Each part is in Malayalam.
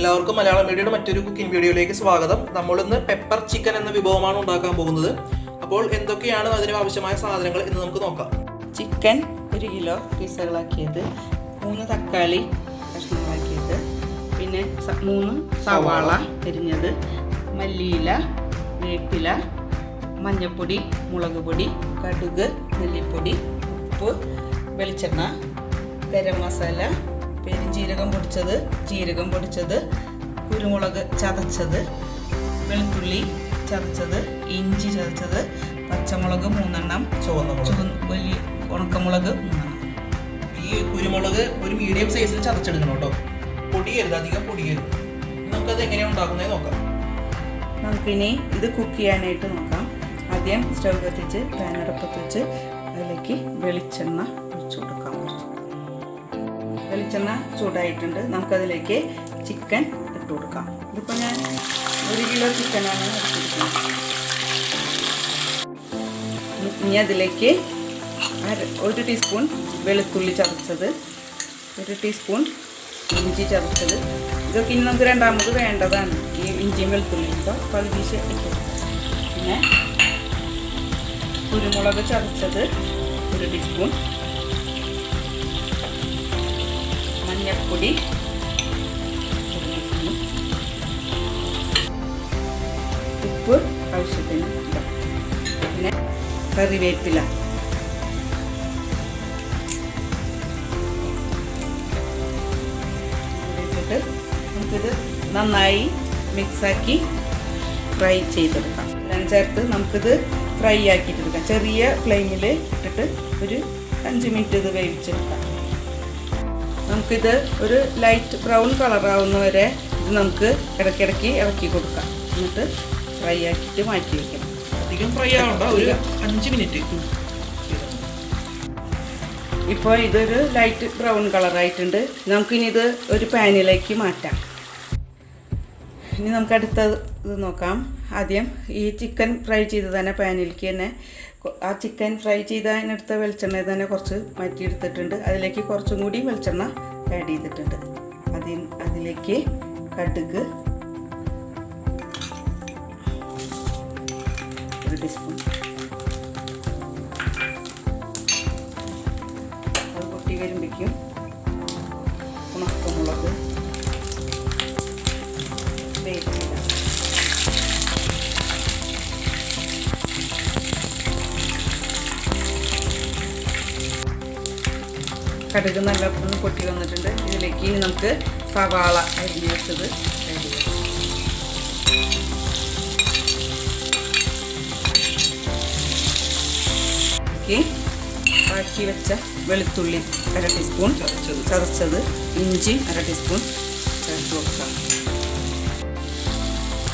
എല്ലാവർക്കും മലയാളം മീഡിയയുടെ മറ്റൊരു കുക്കിംഗ് വീഡിയോയിലേക്ക് സ്വാഗതം. നമ്മളിന്ന് പെപ്പർ ചിക്കൻ എന്ന വിഭവമാണ് ഉണ്ടാക്കാൻ പോകുന്നത്. അപ്പോൾ എന്തൊക്കെയാണ് അതിന് ആവശ്യമായ സാധനങ്ങൾ എന്ന് നമുക്ക് നോക്കാം. ചിക്കൻ 1 കിലോ പീസുകളാക്കിയത്, 3 തക്കാളി കഷ്ണങ്ങളാക്കിയത്, പിന്നെ 3 സവാള അരിഞ്ഞത്, മല്ലിയില, വേപ്പില, മഞ്ഞൾപ്പൊടി, മുളക് പൊടി, കടുക്, നെല്ലിപ്പൊടി, ഉപ്പ്, വെളിച്ചെണ്ണ, ഗരം മസാല, പെരുംജീരകം പൊടിച്ചത്, ജീരകം പൊടിച്ചത്, കുരുമുളക് ചതച്ചത്, വെളുത്തുള്ളി ചതച്ചത്, ഇഞ്ചി ചതച്ചത്, പച്ചമുളക് 3 എണ്ണം, വലിയ ഉണക്കമുളക് 3 എണ്ണം. ഈ കുരുമുളക് ഒരു മീഡിയം സൈസിൽ ചതച്ചെടുക്കണം കേട്ടോ, പൊടിയരുത്, അധികം പൊടിയരുത്. നമുക്കത് എങ്ങനെയാണ് ഉണ്ടാക്കുന്നത് നോക്കാം. നമുക്കിനി ഇത് കുക്ക് ചെയ്യാനായിട്ട് നോക്കാം. ആദ്യം സ്റ്റവ് കത്തിച്ച് പാൻ അടുപ്പത്ത് വെച്ച് അതിലേക്ക് വെളിച്ചെണ്ണ ഒഴിച്ചു കൊടുക്കാം. വെളിച്ചെണ്ണ ചൂടായിട്ടുണ്ട്. നമുക്കതിലേക്ക് ചിക്കൻ ഇട്ട് കൊടുക്കാം. ഇതിപ്പോൾ ഞാൻ 1 കിലോ ചിക്കനാണ് എടുത്തിരിക്കുന്നത്. ഇനി അതിലേക്ക് 1 ടീസ്പൂൺ വെളുത്തുള്ളി ചതച്ചത്, 1 ടീസ്പൂൺ ഇഞ്ചി ചതച്ചത്. ഇതൊക്കെ ഇനി നമുക്ക് രണ്ടാമത് വേണ്ടതാണ്, ഈ ഇഞ്ചിയും വെളുത്തുള്ളിയും. ഇപ്പോൾ പകുതി ഇട്ടു. പിന്നെ കുരുമുളക് ചതച്ചത് 1 ടീസ്പൂൺ, മഞ്ഞൾപ്പൊടി 1 ടീസ്പൂൺ, ഉപ്പ് ആവശ്യത്തിന്, പിന്നെ കറിവേപ്പില, ഇട്ടിട്ട് നമുക്കിത് നന്നായി മിക്സാക്കി ഫ്രൈ ചെയ്തെടുക്കാം. എല്ലാം ചേർത്ത് നമുക്കിത് ഫ്രൈ ആക്കിയിട്ടെടുക്കാം. ചെറിയ ഫ്ലെയിമിൽ ഇട്ടിട്ട് ഒരു 5 മിനിറ്റ് ഇത് വേവിച്ചെടുക്കാം. നമുക്കിത് ഒരു ലൈറ്റ് ബ്രൗൺ കളറാവുന്ന വരെ ഇത് നമുക്ക് ഇടയ്ക്കിടയ്ക്ക് ഇറക്കി കൊടുക്കാം. എന്നിട്ട് ഫ്രൈ ആക്കിയിട്ട് മാറ്റി വയ്ക്കണം. അധികം ഫ്രൈ ആവണ്ട, ഒരു 5 മിനിറ്റ്. ഇപ്പോൾ ഇതൊരു ലൈറ്റ് ബ്രൗൺ കളറായിട്ടുണ്ട്. നമുക്കിനി ഇത് ഒരു പാനിലേക്ക് മാറ്റാം. ഇനി നമുക്ക് അടുത്തത് നോക്കാം. ആദ്യം ഈ ചിക്കൻ ഫ്രൈ ചെയ്ത് തന്നെ പാനിലേക്ക് തന്നെ, ആ ചിക്കൻ ഫ്രൈ ചെയ്തതിനെടുത്ത വെളിച്ചെണ്ണ തന്നെ കുറച്ച് മാറ്റിയെടുത്തിട്ടുണ്ട്. അതിലേക്ക് കുറച്ചും കൂടി വെളിച്ചെണ്ണ ആഡ് ചെയ്തിട്ടുണ്ട്. അതിലേക്ക് കടുക് 1 ടീസ്പൂൺ, അത് പൊട്ടി വരുമ്പോഴേക്കും ഉണക്കമുളക്, വേപ്പില, കടുക് നല്ല പൊട്ടി വന്നിട്ടുണ്ട്. ഇതിലേക്ക് ഇനി നമുക്ക് സവാള അരിഞ്ഞ് വെച്ചത് ആഡ് ചെയ്യാം. ബാക്കി വെച്ച വെളുത്തുള്ളി 1/2 ടീസ്പൂൺ ചതച്ചത്, ഇഞ്ചി 1/2 ടീസ്പൂൺ ചേർത്ത് വെക്കാം.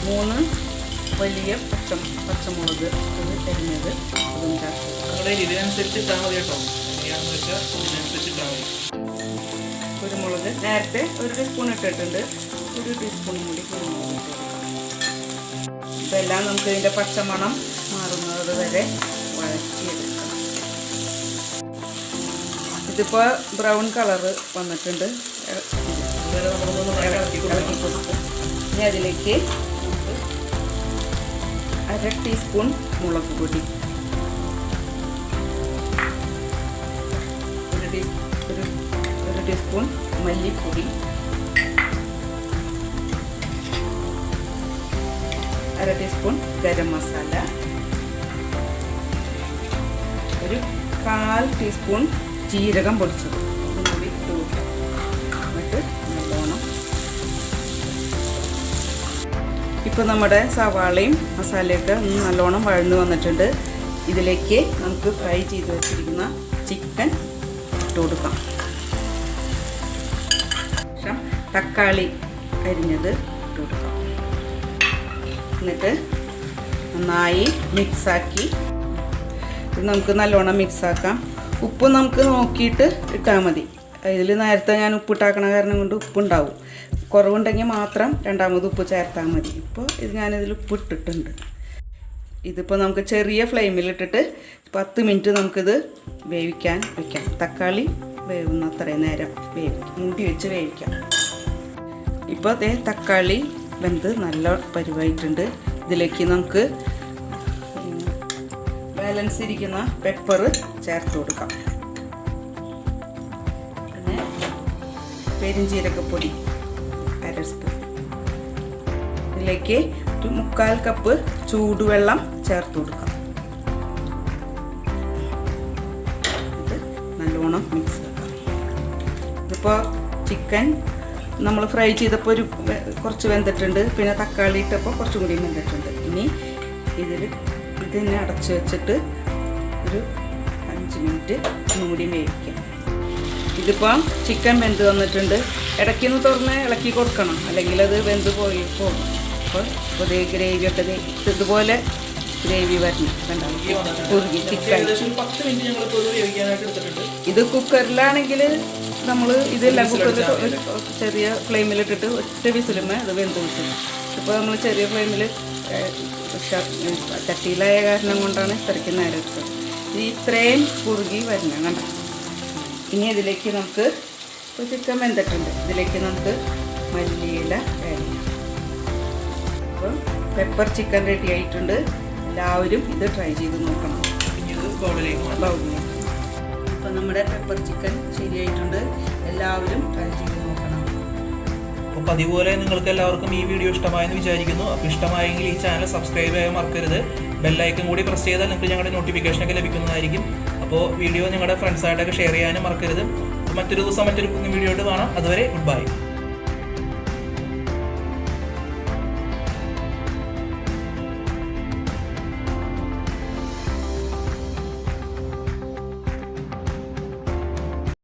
3 വലിയ പച്ചമുളക് അരിഞ്ഞത് അതും ചേർത്ത്. ഇതിനനുസരിച്ച് ഇട്ടാൽ മതി കേട്ടോ. കുരുമുളക് നേരത്തെ 1 ടീസ്പൂൺ ഇട്ടിട്ടുണ്ട്. 1 ടീസ്പൂൺ കൂടി കുരുമുളക് ഇട്ട് കൊടുക്കാം. ഇതെല്ലാം നമുക്ക് ഇതിൻ്റെ പച്ചമണം മാറുന്നത് വരെ വഴറ്റിയെടുക്കാം. ഇതിപ്പോൾ ബ്രൗൺ കളറ് വന്നിട്ടുണ്ട്. ഇളക്കി കൊടുക്കും. ഇനി അതിലേക്ക് 1/2 ടീസ്പൂൺ മുളക് പൊടി, 1 ടീസ്പൂൺ മല്ലിപ്പൊടി, 1/2 ടീസ്പൂൺ ഗരം മസാല, 1/4 ടീസ്പൂൺ ജീരകം പൊടിച്ചത് കൂടി ഇട്ട് കൊടുക്കാം. എന്നിട്ട് നല്ലോണം ഇപ്പോൾ നമ്മുടെ സവാളയും മസാലയൊക്കെ നല്ലോണം വഴന്നു വന്നിട്ടുണ്ട്. ഇതിലേക്ക് നമുക്ക് ഫ്രൈ ചെയ്ത് വെച്ചിരിക്കുന്ന ചിക്കൻ ഇട്ട് കൊടുക്കാം. ശേഷം തക്കാളി അരിഞ്ഞത് ഇട്ട് കൊടുക്കാം. എന്നിട്ട് നന്നായി മിക്സാക്കി ഇത് നമുക്ക് നല്ലോണം മിക്സാക്കാം. ഉപ്പ് നമുക്ക് നോക്കിയിട്ട് ഇട്ടാൽ മതി. ഇതിൽ നേരത്തെ ഞാൻ ഉപ്പിട്ടാക്കണ കാരണം കൊണ്ട് ഉപ്പുണ്ടാവും. കുറവുണ്ടെങ്കിൽ മാത്രം രണ്ടാമത് ഉപ്പ് ചേർത്താൽ മതി. ഇപ്പോൾ ഞാനിതിൽ ഉപ്പ് ഇട്ടിട്ടുണ്ട്. ഇതിപ്പോൾ നമുക്ക് ചെറിയ ഫ്ലെയിമിലിട്ടിട്ട് 10 മിനിറ്റ് നമുക്കിത് വേവിക്കാൻ വയ്ക്കാം. തക്കാളി വേവുന്ന അത്രയും നേരം മൂടി വെച്ച് വേവിക്കാം. ഇപ്പോൾ അതേ തക്കാളി വെന്ത് നല്ല പരിവായിട്ടുണ്ട്. ഇതിലേക്ക് നമുക്ക് ബാലൻസ് ഇരിക്കുന്ന പെപ്പർ ചേർത്ത് കൊടുക്കാം. പിന്നെ പെരിഞ്ചീരകപ്പൊടി 1/2 സ്പൂൺ. ഇതിലേക്ക് ഒരു 3/4 കപ്പ് ചൂടുവെള്ളം ചേർത്ത് കൊടുക്കാം. ഇത് നല്ലോണം മിക്സ് ആക്കാം. ഇതിപ്പോൾ ചിക്കൻ നമ്മൾ ഫ്രൈ ചെയ്തപ്പോൾ കുറച്ച് വെന്തിട്ടുണ്ട്. പിന്നെ തക്കാളി ഇട്ടപ്പോൾ കുറച്ചും കൂടി വെന്തിട്ടുണ്ട്. ഇനി ഇതിനെ അടച്ച് വെച്ചിട്ട് ഒരു 5 മിനിറ്റ് മൂടി വേവിക്കാം. ഇതിപ്പോൾ ചിക്കൻ വെന്ത് വന്നിട്ടുണ്ട്. ഇടയ്ക്കൊന്ന് തുറന്ന് ഇളക്കി കൊടുക്കണം, അല്ലെങ്കിൽ അത് വെന്ത് പോകും. അപ്പോൾ ഇതേ ഗ്രേവിയൊക്കെ ഇതുപോലെ ഗ്രേവി വരണം. കുറുകി ചിക്കൻ ഇത് കുക്കറിലാണെങ്കിൽ നമ്മൾ ഇതെല്ലാം കുക്കറിൽ ചെറിയ ഫ്ലെയിമിലിട്ടിട്ട് ഒറ്റ വിസിലുമേ അത് വെന്ത് കിട്ടും. ഇപ്പോൾ നമ്മൾ ചെറിയ ഫ്ലെയിമിൽ ചട്ടിയിലായ കാരണം കൊണ്ടാണ് ഇത്രയ്ക്ക് നേരം എടുത്തത്. ഇത്രയും കുറുകി വരണം കണ്ട. ഇനി ഇതിലേക്ക് നമുക്ക് ഇപ്പോൾ ചിക്കൻ വെന്തിട്ടുണ്ട്. ഇതിലേക്ക് നമുക്ക് മല്ലിയില ആഡ് ചെയ്യാം. അപ്പോൾ പെപ്പർ ചിക്കൻ റെഡി ആയിട്ടുണ്ട്. എല്ലാവരും ഇത് ട്രൈ ചെയ്ത് നോക്കണം. ബൗളിലേക്ക് അപ്പോൾ നമ്മുടെ പെപ്പർ ചിക്കൻ ശരിയായിട്ടുണ്ട്. എല്ലാവരും ട്രൈ ചെയ്ത് നോക്കണം. അപ്പോൾ അതുപോലെ നിങ്ങൾക്ക് എല്ലാവർക്കും ഈ വീഡിയോ ഇഷ്ടമായെന്ന് വിചാരിക്കുന്നു. അപ്പോൾ ഇഷ്ടമായെങ്കിൽ ഈ ചാനൽ സബ്സ്ക്രൈബ് ചെയ്യാൻ മറക്കരുത്. ബെല്ലൈക്കൺ കൂടി പ്രസ് ചെയ്താൽ നിങ്ങൾക്ക് ഞങ്ങളുടെ നോട്ടിഫിക്കേഷനൊക്കെ ലഭിക്കുന്നതായിരിക്കും. അപ്പോൾ വീഡിയോ നിങ്ങളുടെ ഫ്രണ്ട്സായിട്ടൊക്കെ ഷെയർ ചെയ്യാനും മറക്കരുത്. മറ്റൊരു ദിവസം മറ്റൊരു വീഡിയോ ആയിട്ട് കാണാം. അതുവരെ ഗുഡ് ബൈ.